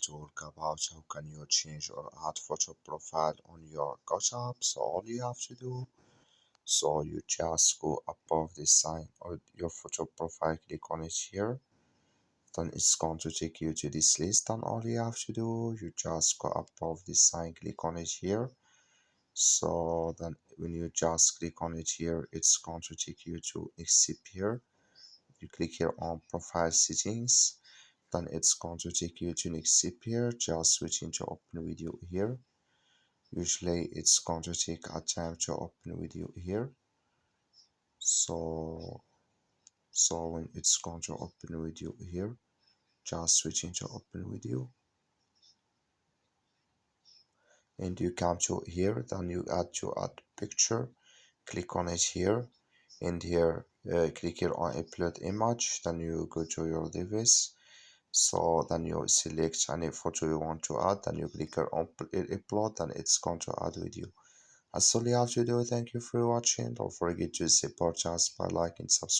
talk about how can you change or add photo profile on your Kahoot app. So all you have to do, so you just go above this sign or your photo profile, click on it here. Then it's going to take you to this list, and all you have to do, you just go above this sign, click on it here. So then when you just click on it here, it's going to take you to Except here. You click here on profile settings, then it's going to take you to next step here. Just switching to open video here. Usually it's going to take a time to open video here. So when it's going to open video here, just switching to open video, and you come to here, then you add picture, click on it here, and here click here on upload image, then you go to your device. So then you select any photo you want to add, then you click here on upload, and it's going to add with you. That's all you have to do. Thank you for watching. Don't forget to support us by liking, subscribe.